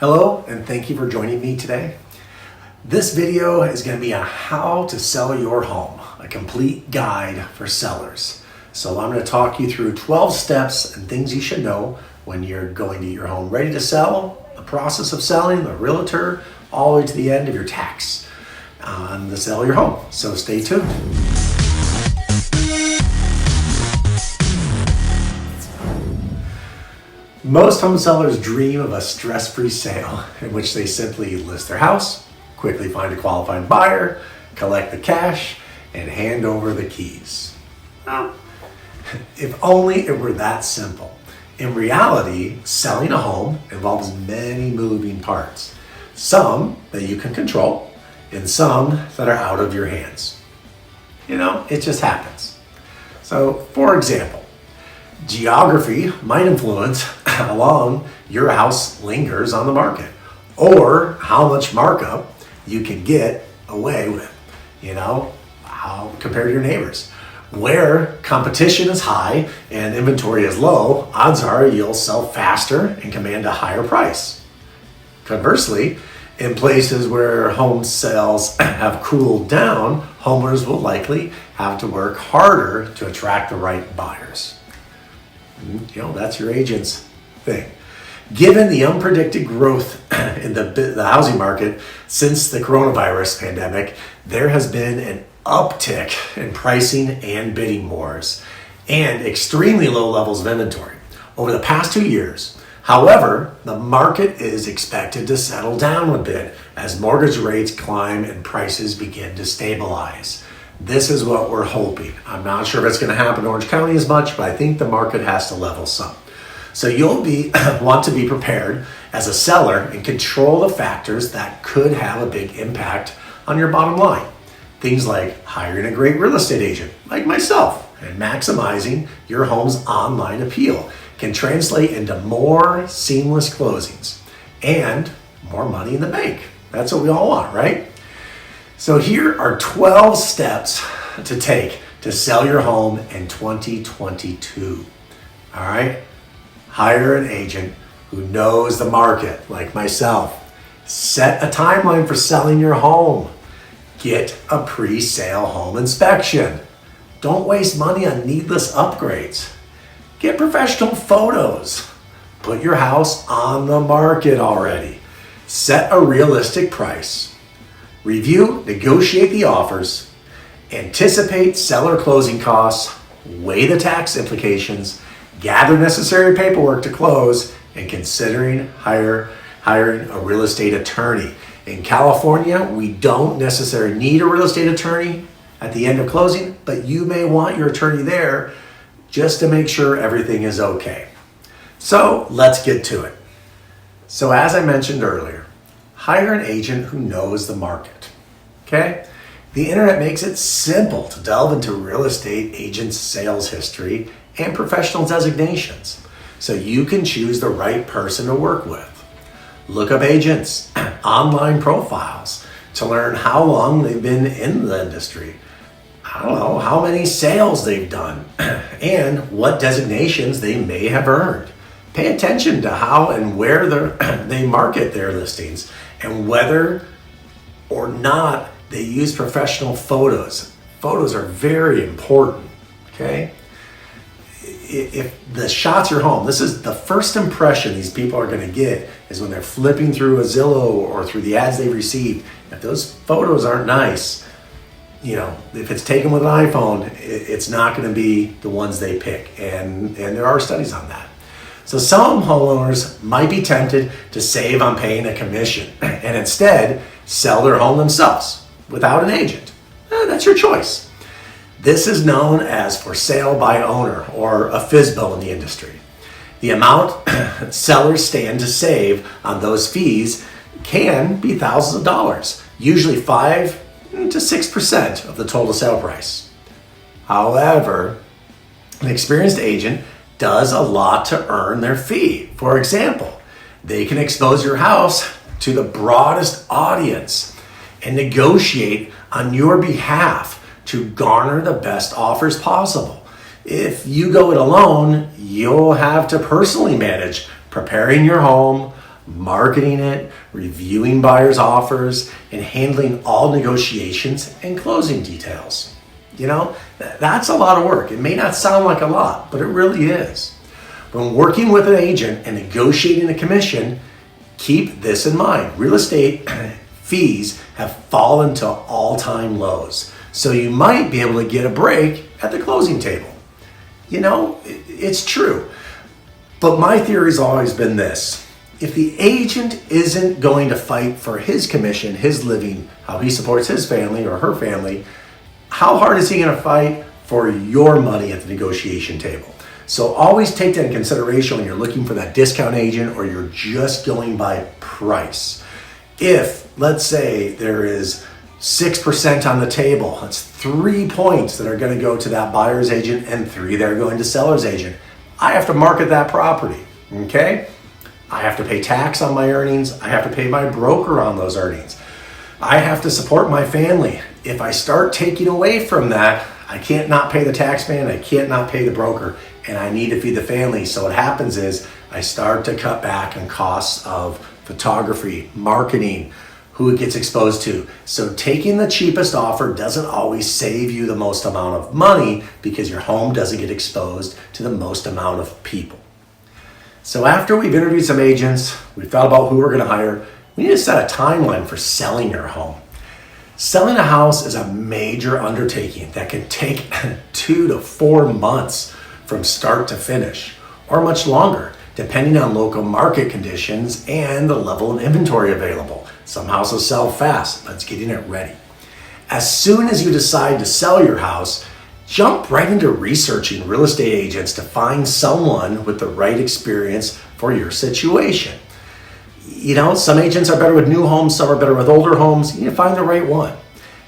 Hello, and thank you for joining me today. This video is going to be on how to sell your home, a complete guide for sellers. So I'm going to talk you through 12 steps and things you should know when you're going to get your home ready to sell, the process of selling, the realtor, all the way to the end of your tax on the sale of your home. So stay tuned. Most home sellers dream of a stress-free sale in which they simply list their house, quickly find a qualified buyer, collect the cash, and hand over the keys. Well, if only it were that simple. In reality, selling a home involves many moving parts. Some that you can control, and some that are out of your hands. It just happens. So, for example, geography might influence how long your house lingers on the market, or how much markup you can get away with, how compared to your neighbors. Where competition is high and inventory is low, odds are you'll sell faster and command a higher price. Conversely, in places where home sales have cooled down, homeowners will likely have to work harder to attract the right buyers. That's your agent's thing. Given the unpredicted growth in the housing market since the coronavirus pandemic, there has been an uptick in pricing and bidding wars and extremely low levels of inventory over the past 2 years. However, the market is expected to settle down a bit as mortgage rates climb and prices begin to stabilize. This is what we're hoping. I'm not sure if it's going to happen in Orange County as much, but I think the market has to level some. So you'll want to be prepared as a seller and control the factors that could have a big impact on your bottom line. Things like hiring a great real estate agent like myself and maximizing your home's online appeal can translate into more seamless closings and more money in the bank. That's what we all want, right? So here are 12 steps to take to sell your home in 2022. All right? Hire an agent who knows the market, like myself. Set a timeline for selling your home. Get a pre-sale home inspection. Don't waste money on needless upgrades. Get professional photos. Put your house on the market already. Set a realistic price. Review, negotiate the offers. Anticipate seller closing costs. Weigh the tax implications. Gather necessary paperwork to close, and considering hiring a real estate attorney. In California, we don't necessarily need a real estate attorney at the end of closing, but you may want your attorney there just to make sure everything is okay. So let's get to it. So as I mentioned earlier, hire an agent who knows the market. Okay? The internet makes it simple to delve into real estate agents' sales history and professional designations, so you can choose the right person to work with. Look up agents' online profiles to learn how long they've been in the industry. I don't know, how many sales they've done, and what designations they may have earned. Pay attention to how and where they market their listings, and whether or not they use professional photos. Photos are very important, okay? If the shots your home, this is the first impression these people are going to get is when they're flipping through a Zillow or through the ads they received. If those photos aren't nice, if it's taken with an iPhone, it's not going to be the ones they pick. And there are studies on that. So some homeowners might be tempted to save on paying a commission and instead sell their home themselves without an agent. That's your choice. This is known as for sale by owner, or a FSBO in the industry. The amount sellers stand to save on those fees can be thousands of dollars, usually 5 to 6% of the total sale price. However, an experienced agent does a lot to earn their fee. For example, they can expose your house to the broadest audience and negotiate on your behalf to garner the best offers possible. If you go it alone, you'll have to personally manage preparing your home, marketing it, reviewing buyers' offers, and handling all negotiations and closing details. You know, that's a lot of work. It may not sound like a lot, but it really is. When working with an agent and negotiating a commission, keep this in mind. Real estate fees have fallen to all-time lows. So you might be able to get a break at the closing table. You know, it's true. But my theory has always been this. If the agent isn't going to fight for his commission, his living, how he supports his family or her family, how hard is he going to fight for your money at the negotiation table? So always take that in consideration when you're looking for that discount agent or you're just going by price. If, let's say, there is 6% on the table, that's 3 points that are going to go to that buyer's agent and 3 that are going to seller's agent. I have to market that property, okay? I have to pay tax on my earnings. I have to pay my broker on those earnings. I have to support my family. If I start taking away from that, I can't not pay the tax man, I can't not pay the broker, and I need to feed the family. So what happens is I start to cut back on costs of photography, marketing, who it gets exposed to. So taking the cheapest offer doesn't always save you the most amount of money because your home doesn't get exposed to the most amount of people. So after we've interviewed some agents, we've thought about who we're going to hire, we need to set a timeline for selling your home. Selling a house is a major undertaking that can take 2 to 4 months from start to finish, or much longer, depending on local market conditions and the level of inventory available. Some houses sell fast, but it's getting it ready. As soon as you decide to sell your house, jump right into researching real estate agents to find someone with the right experience for your situation. You know, some agents are better with new homes, some are better with older homes. You need to find the right one.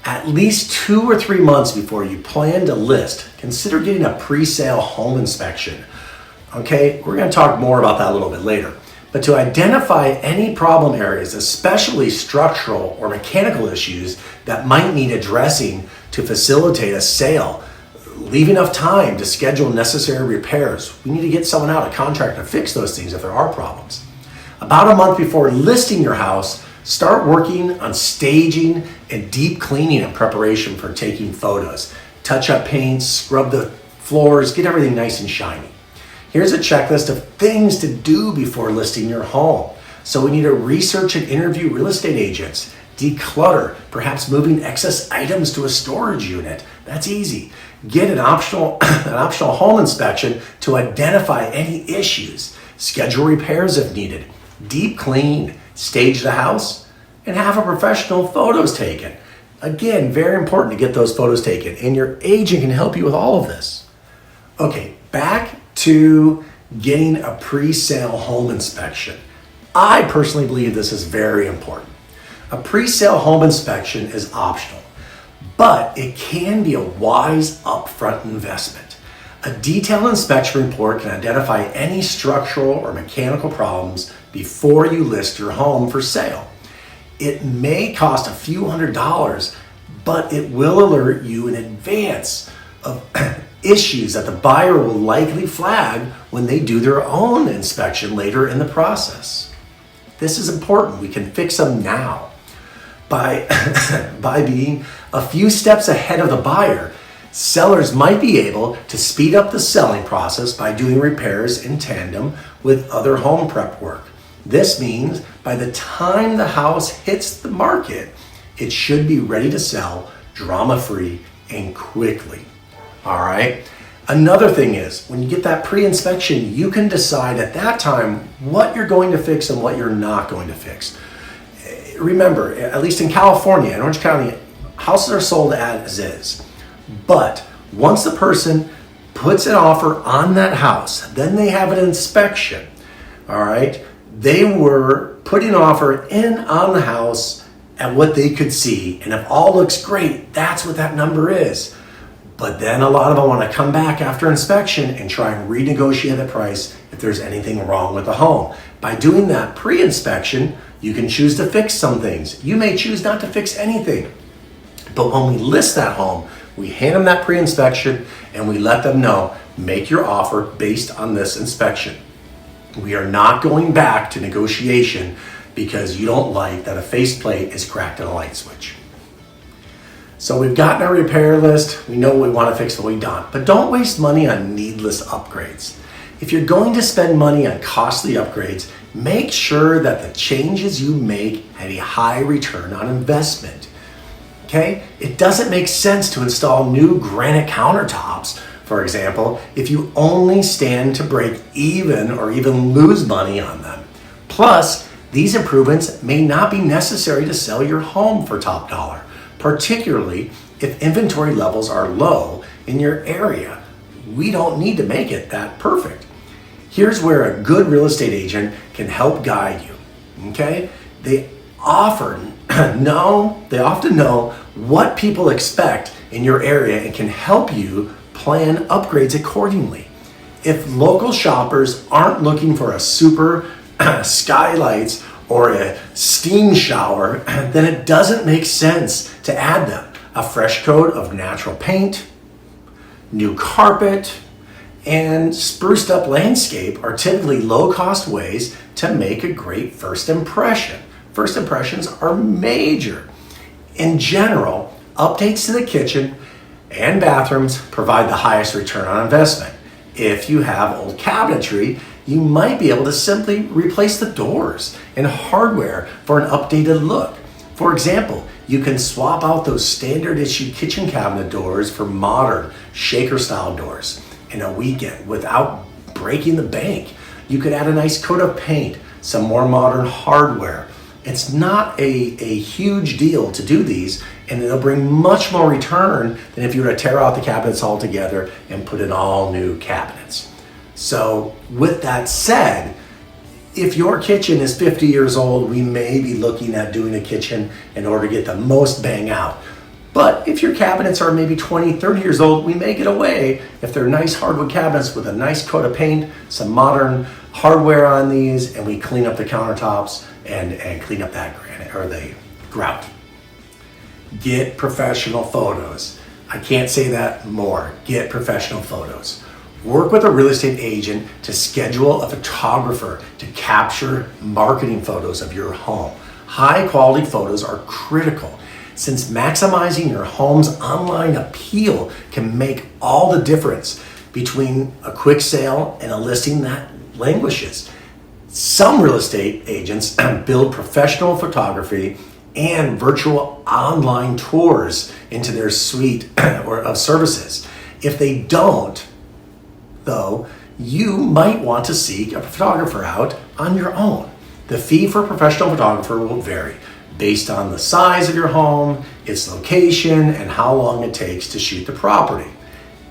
At least 2 or 3 months before you plan to list, consider getting a pre-sale home inspection. Okay, we're going to talk more about that a little bit later. But to identify any problem areas, especially structural or mechanical issues that might need addressing to facilitate a sale, leave enough time to schedule necessary repairs. We need to get someone out, a contractor, to fix those things if there are problems. About a month before listing your house, start working on staging and deep cleaning in preparation for taking photos. Touch up paints, scrub the floors, get everything nice and shiny. Here's a checklist of things to do before listing your home. So we need to research and interview real estate agents, declutter, perhaps moving excess items to a storage unit. That's easy. Get an optional home inspection to identify any issues. Schedule repairs if needed. Deep clean, stage the house, and have a professional photos taken. Again, very important to get those photos taken, and your agent can help you with all of this. Okay, back to getting a pre-sale home inspection. I personally believe this is very important. A pre-sale home inspection is optional, but it can be a wise upfront investment. A detailed inspection report can identify any structural or mechanical problems before you list your home for sale. It may cost a few $100s, but it will alert you in advance of issues that the buyer will likely flag when they do their own inspection later in the process. This is important. We can fix them now. By being a few steps ahead of the buyer, sellers might be able to speed up the selling process by doing repairs in tandem with other home prep work. This means by the time the house hits the market, it should be ready to sell drama-free and quickly. All right. Another thing is when you get that pre-inspection, you can decide at that time what you're going to fix and what you're not going to fix. Remember, at least in California, in Orange County, houses are sold as is. But once the person puts an offer on that house, then they have an inspection. All right. They were putting an offer in on the house at what they could see. And if all looks great, that's what that number is. But then a lot of them want to come back after inspection and try and renegotiate the price if there's anything wrong with the home. By doing that pre-inspection, you can choose to fix some things. You may choose not to fix anything. But when we list that home, we hand them that pre-inspection and we let them know, make your offer based on this inspection. We are not going back to negotiation because you don't like that a faceplate is cracked in a light switch. So we've gotten our repair list. We know we want to fix what we don't, but don't waste money on needless upgrades. If you're going to spend money on costly upgrades, make sure that the changes you make have a high return on investment. Okay? It doesn't make sense to install new granite countertops, for example, if you only stand to break even or even lose money on them. Plus, these improvements may not be necessary to sell your home for top dollar, particularly if inventory levels are low in your area. We don't need to make it that perfect. Here's where a good real estate agent can help guide you. Okay? They often know what people expect in your area and can help you plan upgrades accordingly. If local shoppers aren't looking for a super skylights or a steam shower, then it doesn't make sense to add them. A fresh coat of natural paint, new carpet, and spruced up landscape are typically low-cost ways to make a great first impression. First impressions are major. In general, updates to the kitchen and bathrooms provide the highest return on investment. If you have old cabinetry, you might be able to simply replace the doors and hardware for an updated look. For example, you can swap out those standard issue kitchen cabinet doors for modern shaker style doors in a weekend without breaking the bank. You could add a nice coat of paint, some more modern hardware. It's not a huge deal to do these, and it'll bring much more return than if you were to tear out the cabinets altogether and put in all new cabinets. So with that said, if your kitchen is 50 years old, we may be looking at doing a kitchen in order to get the most bang out. But if your cabinets are maybe 20, 30 years old, we may get away if they're nice hardwood cabinets with a nice coat of paint, some modern hardware on these, and we clean up the countertops and clean up that granite or the grout. Get professional photos. I can't say that more. Get professional photos. Work with a real estate agent to schedule a photographer to capture marketing photos of your home. High quality photos are critical, since maximizing your home's online appeal can make all the difference between a quick sale and a listing that languishes. Some real estate agents build professional photography and virtual online tours into their suite of services. If they don't, though, you might want to seek a photographer out on your own. The fee for a professional photographer will vary based on the size of your home, its location, and how long it takes to shoot the property.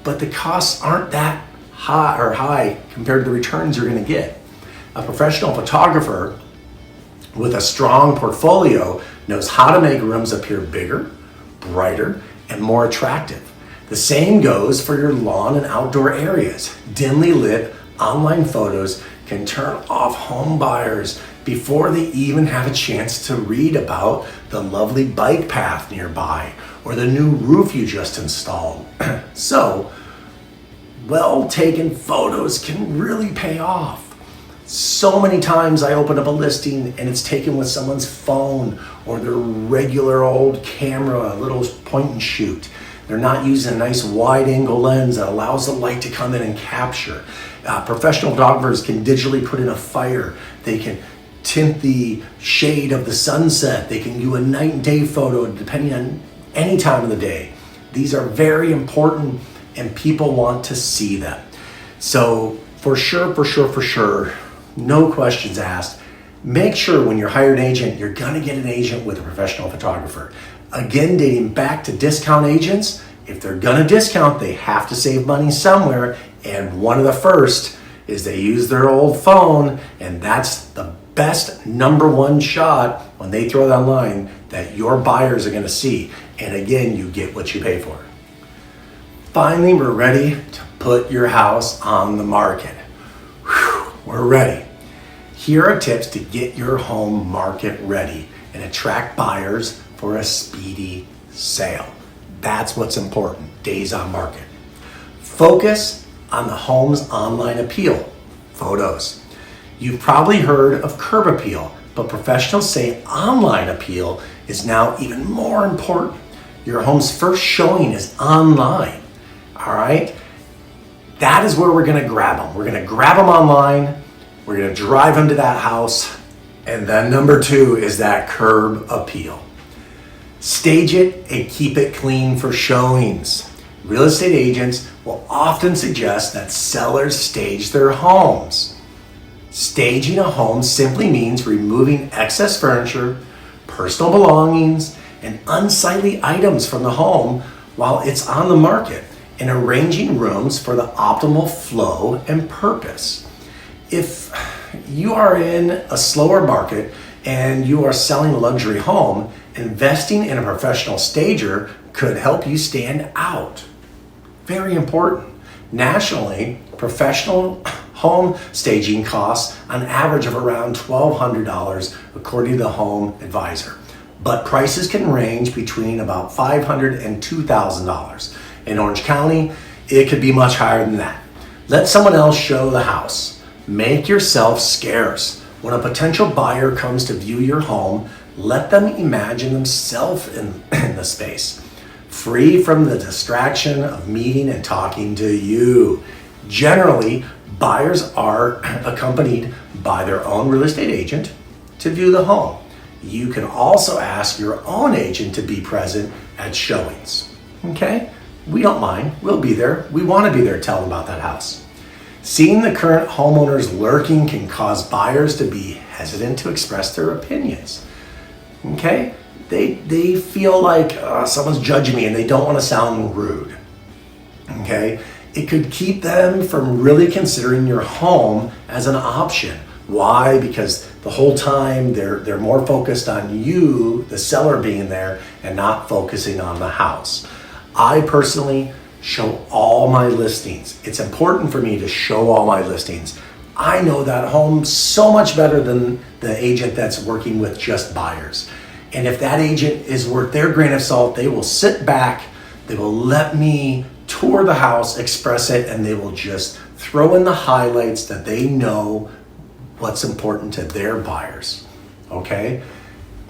But the costs aren't that high compared to the returns you're going to get. A professional photographer with a strong portfolio knows how to make rooms appear bigger, brighter, and more attractive. The same goes for your lawn and outdoor areas. Dimly lit online photos can turn off home buyers before they even have a chance to read about the lovely bike path nearby or the new roof you just installed. So, well-taken photos can really pay off. So many times I open up a listing and it's taken with someone's phone or their regular old camera, a little point and shoot. They're not using a nice wide angle lens that allows the light to come in and capture. Professional photographers can digitally put in a fire. They can tint the shade of the sunset. They can do a night and day photo depending on any time of the day. These are very important and people want to see them. So for sure, no questions asked. Make sure when you're hired an agent, you're gonna get an agent with a professional photographer. Again, dating back to discount agents, if they're gonna discount, they have to save money somewhere. And one of the first is they use their old phone, and that's the best number one shot when they throw it online that your buyers are gonna see. And again, you get what you pay for. Finally, we're ready to put your house on the market. Whew, we're ready. Here are tips to get your home market ready and attract buyers for a speedy sale. That's what's important, days on market. Focus on the home's online appeal, photos. You've probably heard of curb appeal, but professionals say online appeal is now even more important. Your home's first showing is online, all right? That is where we're gonna grab them. We're gonna grab them online, we're gonna drive them to that house, and then number 2 is that curb appeal. Stage it and keep it clean for showings. Real estate agents will often suggest that sellers stage their homes. Staging a home simply means removing excess furniture, personal belongings, and unsightly items from the home while it's on the market and arranging rooms for the optimal flow and purpose. If you are in a slower market and you are selling a luxury home, investing in a professional stager could help you stand out. Very important. Nationally, professional home staging costs an average of around $1,200 according to the Home Advisor, but prices can range between about $500 and $2,000. In Orange County, it could be much higher than that. Let someone else show the house. Make yourself scarce. When a potential buyer comes to view your home, let them imagine themselves in the space, free from the distraction of meeting and talking to you. Generally, buyers are accompanied by their own real estate agent to view the home. You can also ask your own agent to be present at showings. Okay? We don't mind. We'll be there. We want to be there to tell them about that house. Seeing the current homeowners lurking can cause buyers to be hesitant to express their opinions. Okay? They feel like someone's judging me and they don't want to sound rude. Okay? It could keep them from really considering your home as an option. Why? Because the whole time they're more focused on you, the seller, being there and not focusing on the house. I personally show all my listings. It's important for me to show all my listings. I know that home so much better than the agent that's working with just buyers. And if that agent is worth their grain of salt, they will sit back, they will let me tour the house, express it, and they will just throw in the highlights that they know what's important to their buyers, okay?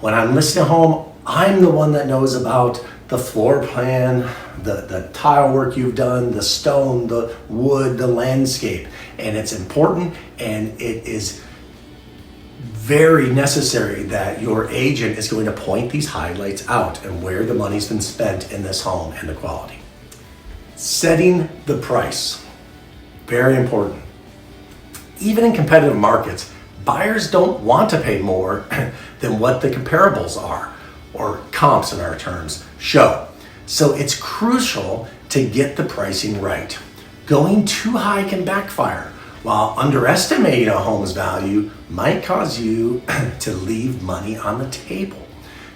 When I'm listing a home, I'm the one that knows about the floor plan, the tile work you've done, the stone, the wood, the landscape. And it's important, and it is very necessary that your agent is going to point these highlights out and where the money's been spent in this home and the quality. Setting the price, very important. Even in competitive markets, buyers don't want to pay more than what the comparables are, or comps in our terms, show. So it's crucial to get the pricing right. Going too high can backfire, while underestimating a home's value might cause you to leave money on the table.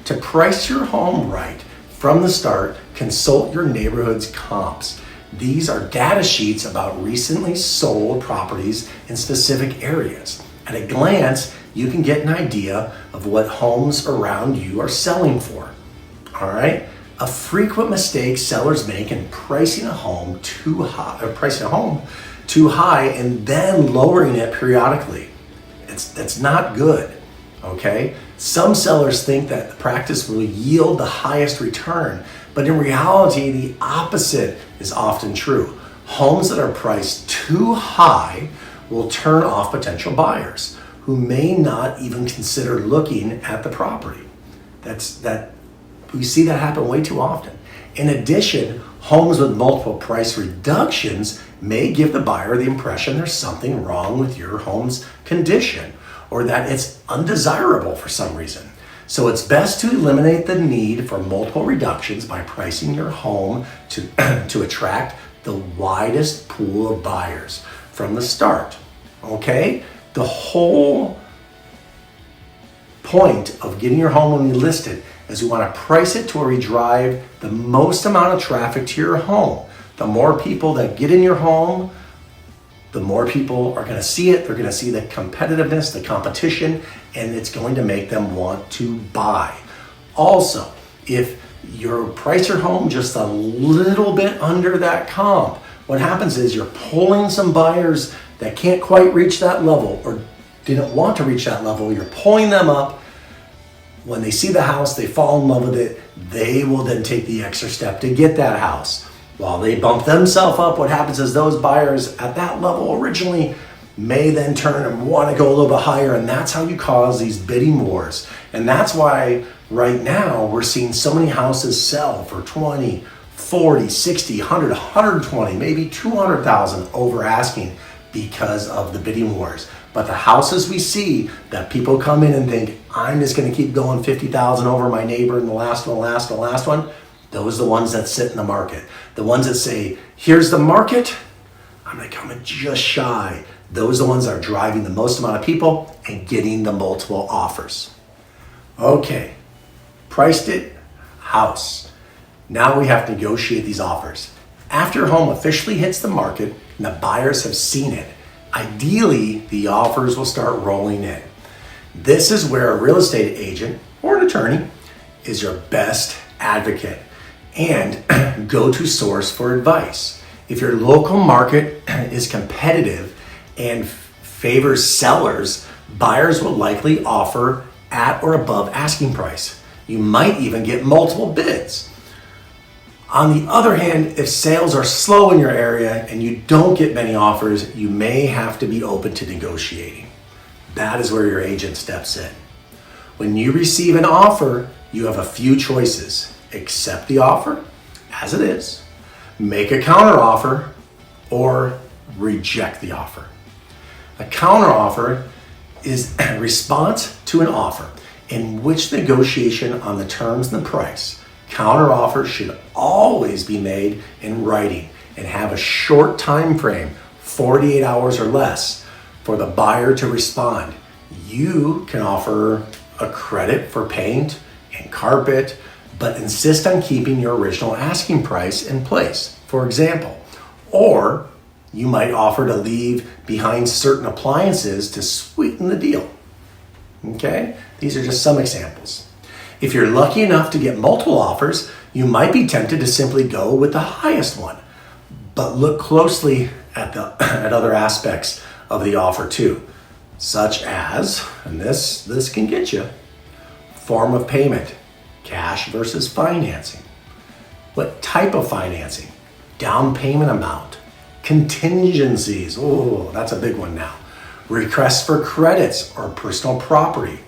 To price your home right from the start, consult your neighborhood's comps. These are data sheets about recently sold properties in specific areas. At a glance, you can get an idea of what homes around you are selling for. All right? A frequent mistake sellers make in pricing a home too high, and then lowering it periodically. That's not good. Okay? Some sellers think that the practice will yield the highest return, but in reality, the opposite is often true. Homes that are priced too high will turn off potential buyers who may not even consider looking at the property. We see that happen way too often. In addition, homes with multiple price reductions may give the buyer the impression there's something wrong with your home's condition, or that it's undesirable for some reason. So it's best to eliminate the need for multiple reductions by pricing your home to attract the widest pool of buyers from the start. Okay? The whole point of getting your home when you list it is we want to price it to where we drive the most amount of traffic to your home. The more people that get in your home, the more people are going to see it. They're going to see the competitiveness, the competition, and it's going to make them want to buy. Also, if you price your home just a little bit under that comp, what happens is you're pulling some buyers that can't quite reach that level, or didn't want to reach that level, you're pulling them up. When they see the house, they fall in love with it, they will then take the extra step to get that house. While they bump themselves up, what happens is those buyers at that level originally may then turn and want to go a little bit higher, and that's how you cause these bidding wars. And that's why right now we're seeing so many houses sell for 20, 40, 60, 100, 120, maybe 200,000 over asking because of the bidding wars. But the houses we see that people come in and think, I'm just going to keep going 50,000 over my neighbor and the last one, those are the ones that sit in the market. The ones that say, here's the market, I'm going to come in just shy. Those are the ones that are driving the most amount of people and getting the multiple offers. Okay, priced it, house. Now we have to negotiate these offers. After a home officially hits the market and the buyers have seen it, ideally the offers will start rolling in. This is where a real estate agent or an attorney is your best advocate and go-to source for advice. If your local market is competitive and favors sellers, buyers will likely offer at or above asking price. You might even get multiple bids. On the other hand, if sales are slow in your area and you don't get many offers, you may have to be open to negotiating. That is where your agent steps in. When you receive an offer, you have a few choices. Accept the offer as it is, make a counter offer, or reject the offer. A counter offer is a response to an offer in which negotiation on the terms and the price. Counter offers should always be made in writing and have a short time frame, 48 hours or less, for the buyer to respond. You can offer a credit for paint and carpet, but insist on keeping your original asking price in place, for example. Or you might offer to leave behind certain appliances to sweeten the deal. Okay? These are just some examples. If you're lucky enough to get multiple offers, you might be tempted to simply go with the highest one, but look closely at other aspects of the offer too, such as, and this can get you, form of payment, cash versus financing. What type of financing? Down payment amount, contingencies, oh, that's a big one now. Requests for credits or personal property.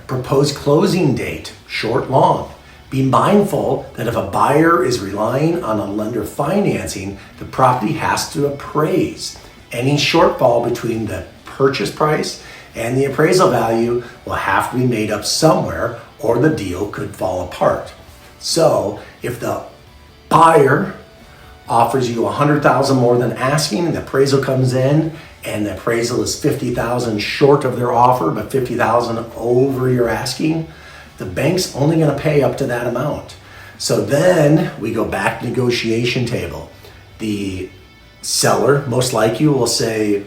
Proposed closing date, short, long. Be mindful that if a buyer is relying on a lender financing, the property has to appraise. Any shortfall between the purchase price and the appraisal value will have to be made up somewhere or the deal could fall apart. So if the buyer offers you $100,000 more than asking and the appraisal comes in and the appraisal is $50,000 short of their offer but $50,000 over your asking, the bank's only going to pay up to that amount. So then we go back to negotiation table. The seller, most likely, will say,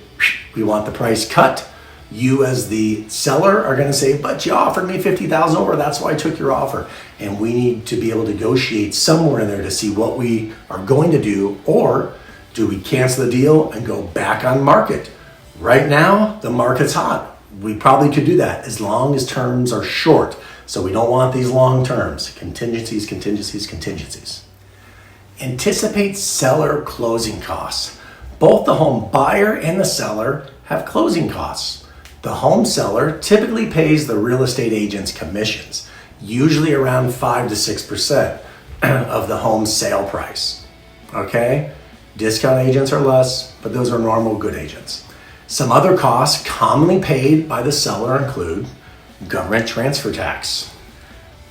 we want the price cut. You as the seller are going to say, but you offered me $50,000 over, that's why I took your offer. And we need to be able to negotiate somewhere in there to see what we are going to do, or do we cancel the deal and go back on market? Right now, the market's hot. We probably could do that as long as terms are short. So we don't want these long terms. Contingencies, contingencies, contingencies. Anticipate seller closing costs. Both the home buyer and the seller have closing costs. The home seller typically pays the real estate agent's commissions, usually around 5 to 6% of the home sale price. Okay? Discount agents are less, but those are normal good agents. Some other costs commonly paid by the seller include government transfer tax,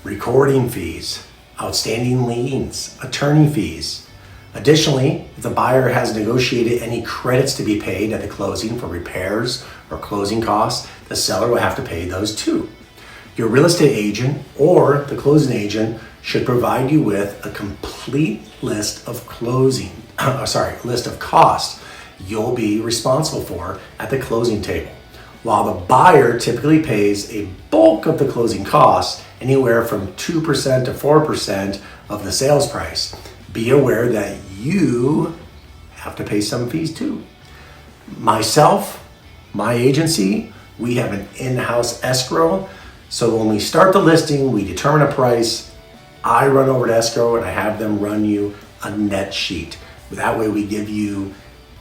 recording fees, outstanding liens, attorney fees. Additionally, if the buyer has negotiated any credits to be paid at the closing for repairs or closing costs, the seller will have to pay those too. Your real estate agent or the closing agent should provide you with a complete list of list of costs you'll be responsible for at the closing table. While the buyer typically pays a bulk of the closing costs, anywhere from 2% to 4% of the sales price, be aware that you have to pay some fees too. Myself, My agency, we have an in-house escrow. So when we start the listing, we determine a price. I run over to escrow and I have them run you a net sheet. That way we give you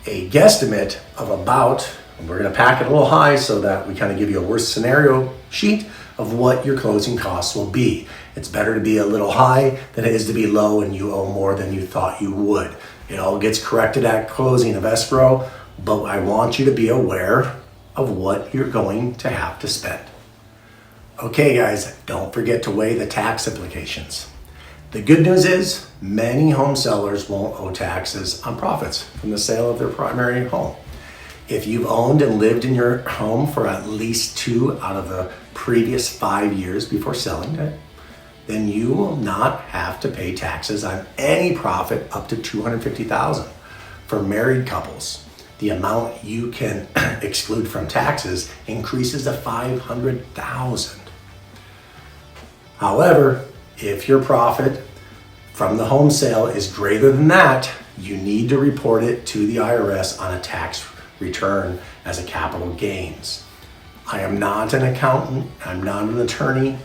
a guesstimate of about, and we're gonna pack it a little high so that we kind of give you a worst scenario sheet of what your closing costs will be. It's better to be a little high than it is to be low and you owe more than you thought you would. It all gets corrected at closing of escrow, but I want you to be aware of what you're going to have to spend. Okay guys, don't forget to weigh the tax implications. The good news is many home sellers won't owe taxes on profits from the sale of their primary home. If you've owned and lived in your home for at least 2 out of the previous 5 years before selling it, then you will not have to pay taxes on any profit up to $250,000. For married couples, the amount you can exclude from taxes increases to $500,000. However, if your profit from the home sale is greater than that, you need to report it to the IRS on a tax return as a capital gains. I am not an accountant, I'm not an attorney,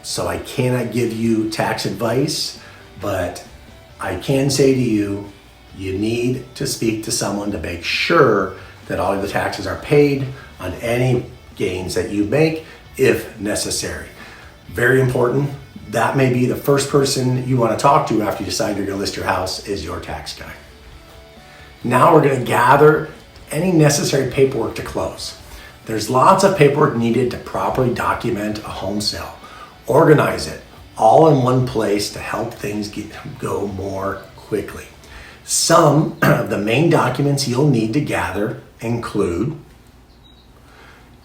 so I cannot give you tax advice, but I can say to you, you need to speak to someone to make sure that all of the taxes are paid on any gains that you make if necessary. Very important. That may be the first person you want to talk to after you decide you're going to list your house is your tax guy. Now we're going to gather any necessary paperwork to close. There's lots of paperwork needed to properly document a home sale. Organize it all in one place to help things go more quickly. Some of the main documents you'll need to gather include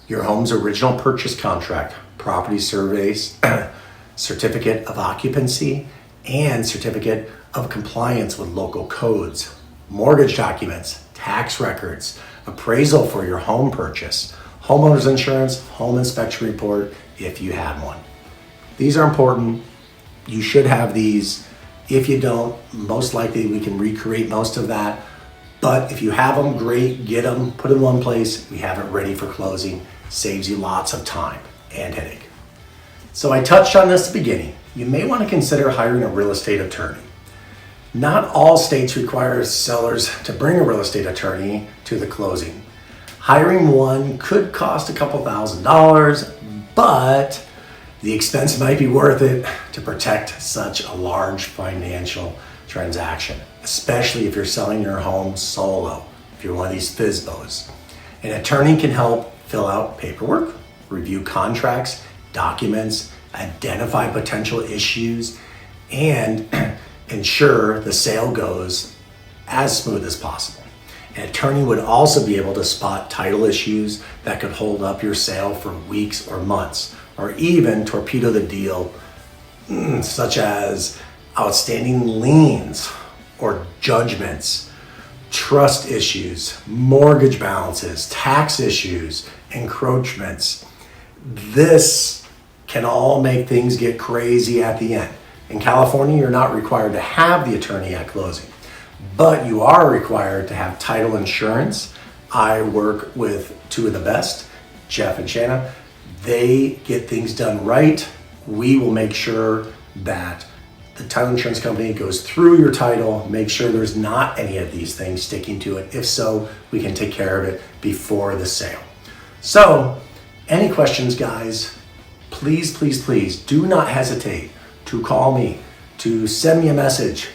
your home's original purchase contract, property surveys, certificate of occupancy, and certificate of compliance with local codes, mortgage documents, tax records, appraisal for your home purchase, homeowner's insurance, home inspection report if you have one. These are important. You should have these. If you don't, most likely we can recreate most of that. But if you have them, great, get them, put them in one place. We have it ready for closing. Saves you lots of time and headache. So I touched on this at the beginning. You may want to consider hiring a real estate attorney. Not all states require sellers to bring a real estate attorney to the closing. Hiring one could cost a couple $1,000s, but the expense might be worth it to protect such a large financial transaction, especially if you're selling your home solo, if you're one of these FSBOs. An attorney can help fill out paperwork, review contracts, documents, identify potential issues, and ensure the sale goes as smooth as possible. An attorney would also be able to spot title issues that could hold up your sale for weeks or months, or even torpedo the deal, such as outstanding liens or judgments, trust issues, mortgage balances, tax issues, encroachments. This can all make things get crazy at the end. In California, you're not required to have the attorney at closing, but you are required to have title insurance. I work with two of the best, Jeff and Shanna. They get things done right. We will make sure that the title insurance company goes through your title, make sure there's not any of these things sticking to it. If so, we can take care of it before the sale. So, any questions, guys, please, please, please do not hesitate to call me, to send me a message.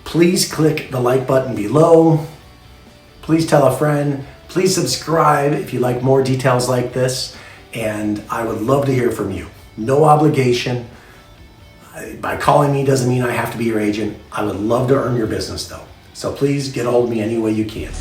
Please click the like button below. Please tell a friend. Please subscribe if you like more details like this. And I would love to hear from you. No obligation. By calling me doesn't mean I have to be your agent. I would love to earn your business though. So please get a hold of me any way you can.